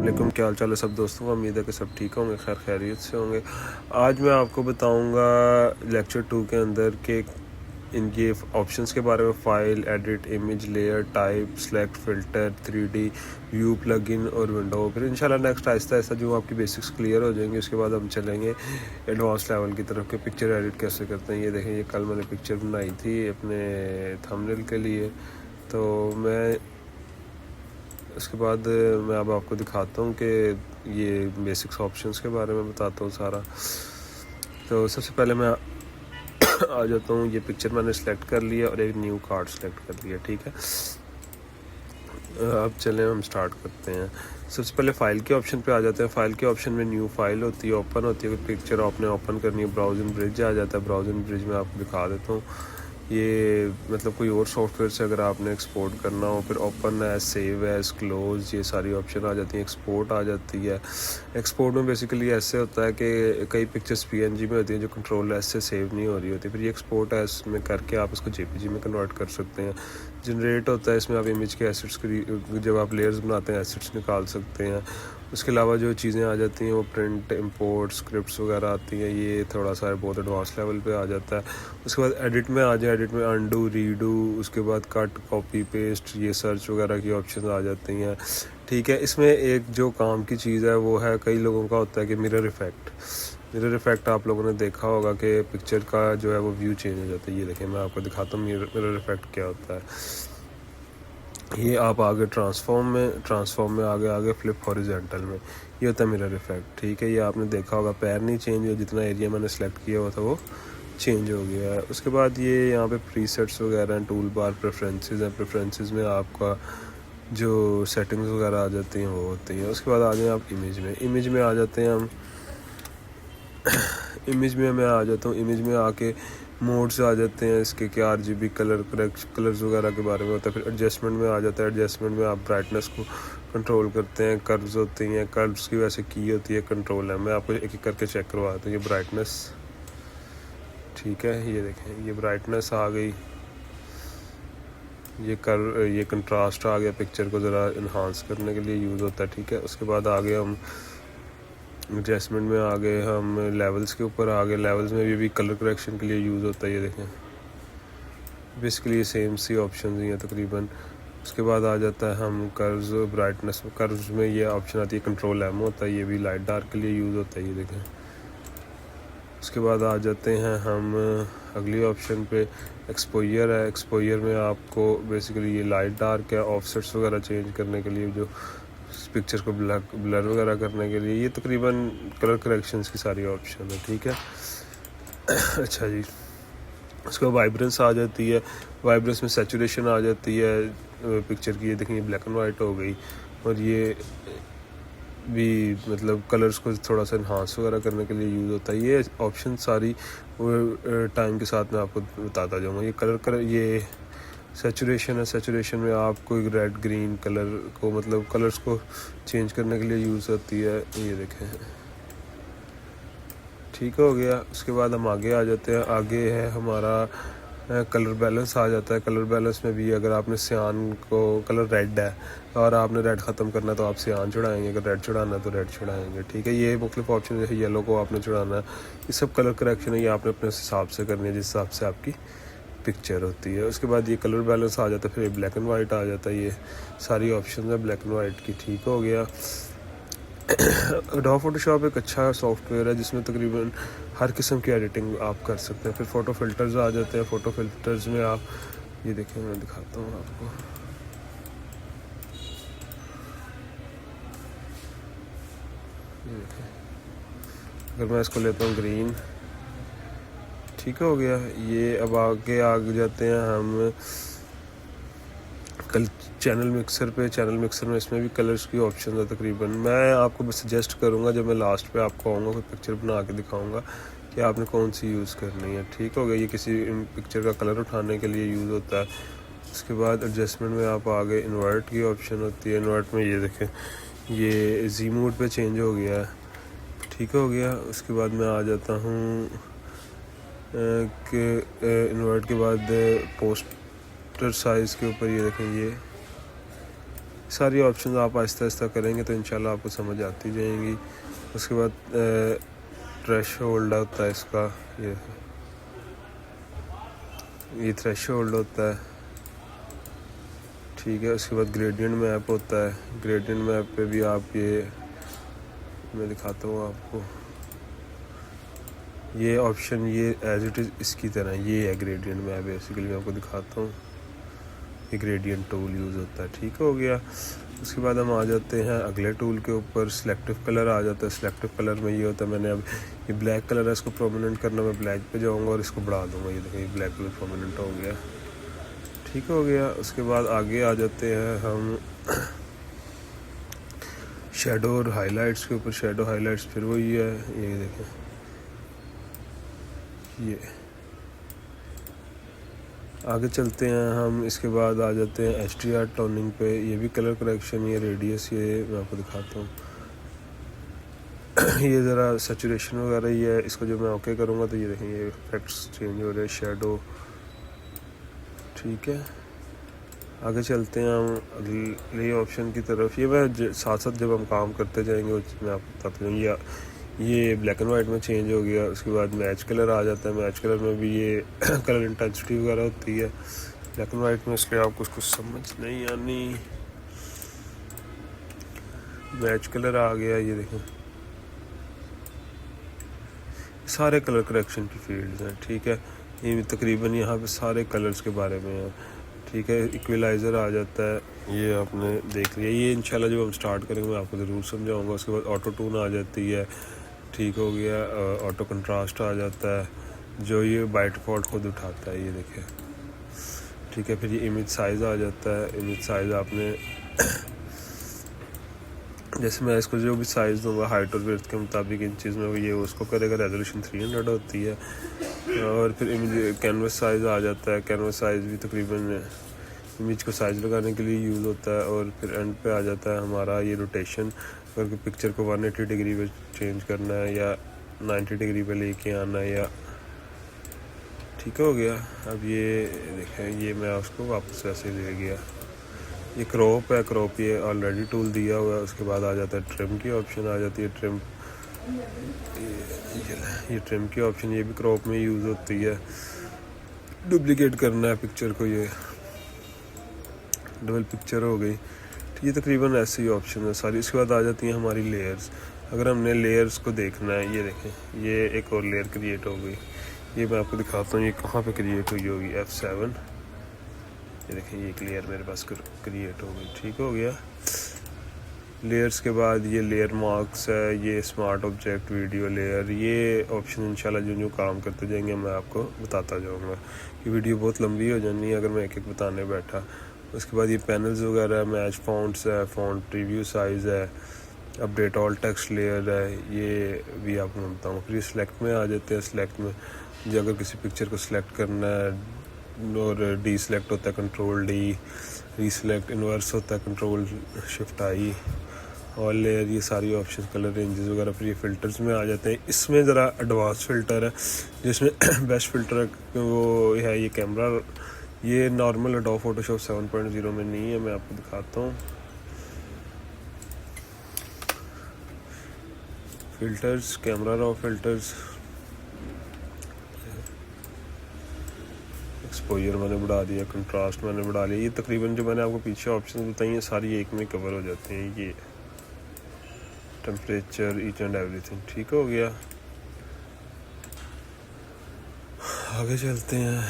वालेकुम, क्या हाल चाल है सब दोस्तों। उम्मीद है कि सब ठीक होंगे, खैर खैरियत से होंगे। आज मैं आपको बताऊंगा लेक्चर 2 के अंदर के इनके ऑप्शंस के बारे में। File, edit, image, layer, type, select, filter, 3D, view, plugin और विंडो। फिर इंशाल्लाह नेक्स्ट आहिस्ता आहिस्ता जो आपकी बेसिक्स क्लियर हो जाएंगे, उसके बाद हम चलेंगे एडवांस लेवल की तरफ के पिक्चर एडिट कैसे करते हैं। ये देखें, ये कल मैंने पिक्चर बनाई थी अपने थंबनेल के लिए, तो मैं उसके बाद मैं अब आपको दिखाता हूँ कि ये बेसिक्स ऑप्शंस के बारे में बताता हूँ सारा। तो सबसे पहले मैं आ जाता हूँ, ये पिक्चर मैंने सेलेक्ट कर लिया और एक न्यू कार्ड सेलेक्ट कर लिया, ठीक है। अब चलें हम स्टार्ट करते हैं। सबसे पहले फ़ाइल के ऑप्शन पे आ जाते हैं। फ़ाइल के ऑप्शन में न्यू फाइल होती है, ओपन होती है। पिक्चर आपने ओपन करनी है, ब्राउजिंग ब्रिज आ जाता है। ब्राउजिंग ब्रिज में आपको दिखा देता हूँ, ये मतलब कोई और सॉफ्टवेयर से अगर आपने एक्सपोर्ट करना हो, फिर ओपन है, सेव है, क्लोज, ये सारी ऑप्शन आ जाती हैं। एक्सपोर्ट आ जाती है। एक्सपोर्ट में बेसिकली ऐसे होता है कि कई पिक्चर्स PNG में होती हैं जो कंट्रोल एस से सेव नहीं हो रही होती, फिर ये एक्सपोर्ट एस में करके आप इसको JPG में कन्वर्ट कर सकते हैं। जनरेट होता है, इसमें आप इमेज के एसेट्स की, जब आप लेयर्स बनाते हैं एसेट्स निकाल सकते हैं। उसके अलावा जो चीज़ें आ जाती हैं वो प्रिंट, इंपोर्ट, स्क्रिप्ट्स वगैरह आती हैं, ये थोड़ा सा बहुत एडवांस लेवल पे आ जाता है। उसके बाद एडिट में आ जाए, एडिट में अंडू, रीडू, उसके बाद कट, कॉपी, पेस्ट, ये सर्च वगैरह की ऑप्शन आ जाती हैं, ठीक है। इसमें एक जो काम की चीज़ है वो है, कई लोगों का होता है कि मिरर इफ़ेक्ट। मिरर इफ़ेक्ट आप लोगों ने देखा होगा कि पिक्चर का जो है वो व्यू चेंज हो जाता है। ये देखें, मैं आपको दिखाता हूँ मिरर इफ़ेक्ट क्या होता है। ये आप आगे ट्रांसफॉर्म में आगे फ्लिप हॉरिजॉन्टल में, ये होता है मिरर इफ़ेक्ट, ठीक है। ये आपने देखा होगा, पैर नहीं चेंज हुआ, जितना एरिया मैंने सेलेक्ट किया हुआ था वो चेंज हो गया है। उसके बाद ये यहाँ पे प्रीसेट्स वगैरह हैं, टूल बार, प्रेफरेंसेस हैं। प्रेफरेंसेस में आपका जो सेटिंग्स वगैरह आ जाती हैं वो होती हैं। उसके बाद आ जाए आप इमेज में आ जाते हैं हम। इमेज में मैं आ जाता हूँ, इमेज में आके मोड्स आ जाते हैं इसके, कि RGB कलर्स वगैरह के बारे में होता है। फिर एडजस्टमेंट में आ जाता है। एडजस्टमेंट में आप ब्राइटनेस को कंट्रोल करते हैं। कर्व्स होती हैं, कर्व्स की वैसे की होती है कंट्रोल है। मैं आपको एक एक करके चेक करवाता हूँ। ये ब्राइटनेस, ठीक है, ये देखें, ये ब्राइटनेस आ गई। ये कंट्रास्ट आ गया, पिक्चर को ज़रा इन्हांस करने के लिए यूज़ होता है, ठीक है। उसके बाद आगे हम एडजस्टमेंट में आ गए, हम लेवल्स के ऊपर आ गए। लेवल्स में भी कलर करेक्शन के लिए यूज़ होता है, ये देखें। बेसिकली सेम सी ऑप्शन ही हैं तकरीबन। उसके बाद आ जाता है हम कर्व्स, ब्राइटनेस। कर्व्स में ये ऑप्शन आती है, कंट्रोल M होता है, ये भी लाइट डार्क के लिए यूज़ होता है, ये देखें। उसके बाद आ जाते हैं हम अगली ऑप्शन पे, एक्सपोजर है। एक्सपोजर में आपको बेसिकली ये लाइट डार्क है, ऑफसेट्स वगैरह चेंज करने के लिए, जो पिक्चर को ब्लर वगैरह करने के लिए, ये तकरीबन कलर करेक्शंस की सारी ऑप्शन है, ठीक है। अच्छा जी, उसके बाद वाइब्रेंस आ जाती है। वाइब्रेंस में सैचुरेशन आ जाती है पिक्चर की, ये देखिए ब्लैक एंड वाइट हो गई, और ये भी मतलब कलर्स को थोड़ा सा इन्हांस वगैरह करने के लिए यूज़ होता है। ये ऑप्शन सारी टाइम के साथ मैं आपको बताता जाऊँगा। ये कलर ये सैचुरेशन है। सैचुरेशन में आपको एक रेड ग्रीन कलर को, मतलब कलर्स को चेंज करने के लिए यूज़ होती है, ये देखें, ठीक हो गया। उसके बाद हम आगे आ जाते हैं। आगे है हमारा कलर बैलेंस आ जाता है। कलर बैलेंस में भी अगर आपने सियान को, कलर रेड है और आपने रेड ख़त्म करना है तो आप सियान चढ़ाएंगे, अगर रेड चढ़ाना है तो रेड चढ़ाएंगे, ठीक है। ये मुख्तलिफ ऑप्शन, जैसे येलो को आपने चढ़ाना है, ये सब कलर करेक्शन है, ये आपने अपने हिसाब से करनी है जिस हिसाब से आपकी पिक्चर होती है। उसके बाद ये कलर बैलेंस आ जाता है, फिर ब्लैक एंड वाइट आ जाता है। ये सारी ऑप्शन है ब्लैक एंड वाइट की, ठीक हो गया। एडोब फोटोशॉप एक अच्छा सॉफ्टवेयर है जिसमें तकरीबन हर किस्म की एडिटिंग आप कर सकते हैं। फिर फ़ोटो फिल्टर्स आ जाते हैं। फ़ोटो फिल्टर्स में आप, ये देखें, मैं दिखाता हूँ आपको, ये देखें, अगर मैं इसको लेता हूँ ग्रीन, ठीक हो गया। ये अब आगे आ जाते हैं हम कल चैनल मिक्सर पे। चैनल मिक्सर में इसमें भी कलर्स की ऑप्शन है तकरीबन। मैं आपको बस सजेस्ट करूँगा, जब मैं लास्ट पे आपको आऊँगा कोई पिक्चर बना के दिखाऊँगा कि आपने कौन सी यूज़ करनी है, ठीक हो गया। ये किसी पिक्चर का कलर उठाने के लिए यूज़ होता है। उसके बाद एडजस्टमेंट में आप आगे इन्वर्ट की ऑप्शन होती है। इन्वर्ट में ये देखें, ये जी मोड पे चेंज हो गया है, ठीक हो गया। उसके बाद मैं आ जाता हूँ कि इन्वर्ट के बाद पोस्टर साइज़ के ऊपर, ये देखें, ये सारी ऑप्शन आप आहिस्ता आहिस्ता करेंगे तो इंशाल्लाह आपको समझ आती जाएंगी। उसके बाद थ्रेश होल्ड होता है इसका, ये थ्रेश होल्ड होता है, ठीक है। उसके बाद ग्रेडियंट मैप होता है, ग्रेडियंट मैप पे भी आप ये मैं दिखाता हूँ आपको, ये ऑप्शन ये एज इट इज़ इसकी तरह ये है ग्रेडियंट मैप। बेसिकली मैं आपको दिखाता हूँ, ये ग्रेडियंट टूल यूज़ होता है, ठीक हो गया। उसके बाद हम आ जाते हैं अगले टूल के ऊपर, सिलेक्टिव कलर आ जाता है। सिलेक्टिव कलर में ये होता है, मैंने अब ये ब्लैक कलर है, इसको प्रोमिनेंट करना, मैं ब्लैक पे जाऊंगा और इसको बढ़ा दूंगा। ये देखिए ब्लैक कलर प्रोमिनेंट हो गया, ठीक हो गया। उसके बाद आगे आ जाते हैं हम शेडो और हाईलाइट्स के ऊपर। शेडो हाईलाइट्स फिर वही है, ये देखें, ये आगे चलते हैं हम। इसके बाद आ जाते हैं HDR टोनिंग पे, ये भी कलर करेक्शन, ये रेडियस, ये मैं आपको दिखाता हूँ। ये ज़रा सैचुरेशन वगैरह ही है, इसको जो मैं ओके करूँगा तो ये देखें ये इफेक्ट्स चेंज हो रहे हैं, शेडो, ठीक है। आगे चलते हैं हम अगले ऑप्शन की तरफ। ये मैं साथ साथ जब हम काम करते जाएंगे मैं आपको बताता जाऊँगी। ये ब्लैक एंड वाइट में चेंज हो गया। उसके बाद मैच कलर आ जाता है, मैच कलर में भी ये कलर इंटेंसिटी वगैरह होती है ब्लैक एंड वाइट में, इसलिए आपको उसको समझ नहीं आनी। मैच कलर आ गया, ये देखें सारे कलर करेक्शन की फील्ड्स हैं, ठीक है। ये तकरीबन यहाँ पे सारे कलर्स के बारे में है, ठीक है। इक्वलाइज़र आ जाता है, ये आपने देख लिया, ये इंशाल्लाह जब हम स्टार्ट करेंगे मैं आपको ज़रूर समझाऊंगा। उसके बाद ऑटो टून आ जाती है, ठीक हो गया। ऑटो कंट्रास्ट आ जाता है, जो ये बाय डिफ़ॉल्ट खुद उठाता है, ये देखिए, ठीक है। फिर ये इमेज साइज़ आ जाता है। इमेज साइज़ आपने जैसे मैं इसको जो भी साइज़ दूंगा हाइट और विड्थ के मुताबिक इन चीज़ में ये उसको करेगा। रेजोल्यूशन 300 होती है। और फिर इमेज कैनवस साइज़ आ जाता है, कैनवस साइज़ भी तकरीबन इमेज को साइज़ लगाने के लिए यूज़ होता है। और फिर एंड पे आ जाता है हमारा ये रोटेशन, अगर पिक्चर को 180 डिग्री पे चेंज करना है या 90 डिग्री पे लेके आना है, या ठीक हो गया। अब ये देखें, ये मैं उसको वापस वैसे ले गया। ये क्रॉप है, क्रॉप ये ऑलरेडी टूल दिया हुआ है। उसके बाद आ जाता है ट्रिम की ऑप्शन आ जाती है, ट्रिम, ये ट्रिम की ऑप्शन, ये भी क्रॉप में यूज़ होती है। डुप्लीकेट करना है पिक्चर को, ये डबल पिक्चर हो गई, तो ये तकरीबन ऐसे ही ऑप्शन है सारी। इसके बाद आ जाती हैं हमारी लेयर्स। अगर हमने लेयर्स को देखना है, ये देखें ये एक और लेयर क्रिएट हो गई, ये मैं आपको दिखाता हूँ ये कहाँ पे क्रिएट हुई होगी। F7, ये देखें ये लेयर मेरे पास क्रिएट हो गई, ठीक हो गया। लेयर्स के बाद ये लेयर मार्क्स है, ये स्मार्ट ऑब्जेक्ट वीडियो लेयर, ये ऑप्शन इंशाल्लाह जो जो काम करते जाएंगे मैं आपको बताता जाऊँगा। ये वीडियो बहुत लंबी हो जानी है अगर मैं एक एक बताने बैठा। उसके बाद ये पैनल्स वगैरह, मैच फॉन्ट्स है, फॉन्ट प्रीव्यू साइज़ है, अपडेट ऑल टेक्स्ट लेयर है, ये भी आपको मैं बताऊँ। फिर सिलेक्ट में आ जाते हैं। सिलेक्ट में जो अगर किसी पिक्चर को सिलेक्ट करना है और डी सिलेक्ट होता है कंट्रोल डी, रीसिलेक्ट इन्वर्स होता है कंट्रोल शिफ्ट आई, और लेयर, ये सारी ऑप्शन, कलर रेंजेस वगैरह। फिर ये फ़िल्टर्स में आ जाते हैं। इसमें ज़रा एडवांस फ़िल्टर है जिसमें बेस्ट फ़िल्टर वो है ये कैमरा, ये नॉर्मल एडोब फोटोशॉप 7.0 में नहीं है, मैं आपको दिखाता हूँ। Filters, camera raw filters, exposure मैंने बढ़ा दिया, कंट्रास्ट मैंने बढ़ा लिया। ये तकरीबन जो मैंने आपको पीछे ऑप्शन बताई हैं सारी एक में कवर हो जाते हैं। ये टेम्परेचर, ईच एंड एवरीथिंग, ठीक हो गया। आगे चलते हैं।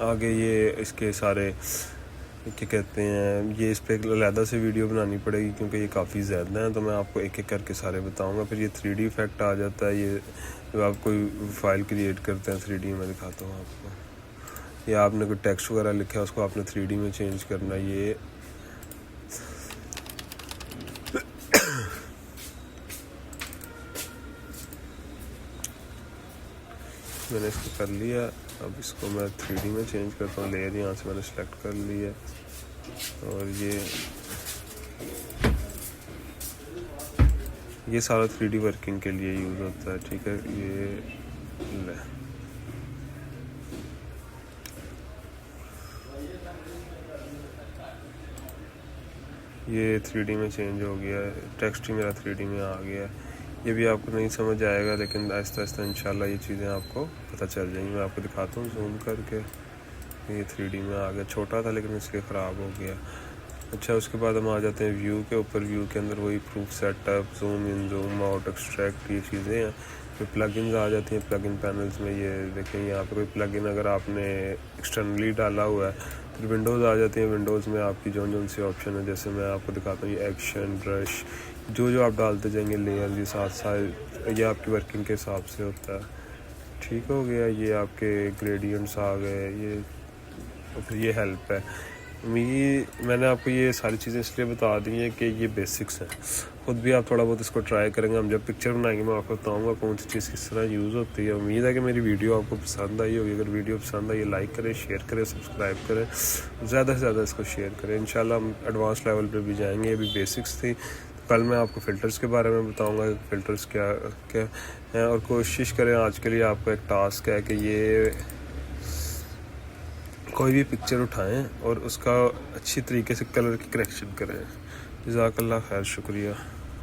आगे ये इसके सारे क्या कहते हैं, ये इस पर अलहदा से वीडियो बनानी पड़ेगी क्योंकि ये काफ़ी ज़्यादा हैं, तो मैं आपको एक एक करके सारे बताऊंगा। फिर ये 3D इफेक्ट आ जाता है, ये जब आप कोई फाइल क्रिएट करते हैं 3D में, दिखाता हूँ आपको। या आपने कोई टेक्स्ट वगैरह लिखा है उसको आपने 3D में चेंज करना, ये मैंने इसको कर लिया। अब इसको मैं 3D में चेंज करता हूँ। लेयर यहाँ से मैंने सेलेक्ट कर लिया और ये सारा 3D वर्किंग के लिए यूज़ होता है, ठीक है। ये ले ये 3D में चेंज हो गया है, टेक्स्ट ही मेरा 3D में आ गया है। ये भी आपको नहीं समझ आएगा, लेकिन आहिस्ता आहिस्ता इंशाल्लाह ये चीज़ें आपको पता चल जाएंगी। मैं आपको दिखाता हूँ जूम करके। ये 3D में आ गया, छोटा था लेकिन इसलिए ख़राब हो गया। अच्छा, उसके बाद हम आ जाते हैं व्यू के ऊपर। व्यू के अंदर वही proof setup, zoom in, zoom out, extract, ये चीज़ें हैं। फिर प्लगइन्स आ जाती हैं प्लगइन पैनल्स में। ये देखें यहाँ पे कोई प्लगइन अगर आपने एक्सटर्नली डाला हुआ है, फिर विंडोज़ आ जाती हैं। विंडोज़ में आपकी जो सी ऑप्शन है, जैसे मैं आपको दिखाता हूँ, ये एक्शन, ब्रश, जो आप डालते जाएंगे, लेयर, ये साथ साथ ये आपकी वर्किंग के हिसाब से होता है। ठीक हो गया। ये आपके ग्रेडियंट्स आ गए। ये फिर ये हेल्प है। मैंने आपको ये सारी चीज़ें इसलिए बता दी हैं कि ये बेसिक्स हैं। ख़ुद भी आप थोड़ा बहुत इसको ट्राई करेंगे। हम जब पिक्चर बनाएंगे मैं आपको बताऊंगा कौन सी चीज़ किस तरह यूज़ होती है। उम्मीद है कि मेरी वीडियो आपको पसंद आई होगी। अगर वीडियो पसंद आई, लाइक करें, शेयर करें, सब्सक्राइब करें, ज़्यादा से ज़्यादा इसको शेयर करें। इंशाल्लाह हम एडवांस लेवल पर भी जाएँगे। ये भी बेसिक्स थी। कल मैं आपको फ़िल्टर्स के बारे में बताऊँगा, फ़िल्टर्स क्या हैं। और कोशिश करें, आज के लिए आपका एक टास्क है कि ये कोई भी पिक्चर उठाएं और उसका अच्छी तरीके से कलर की करेक्शन करें। जज़ाकल्लाह खैर, शुक्रिया।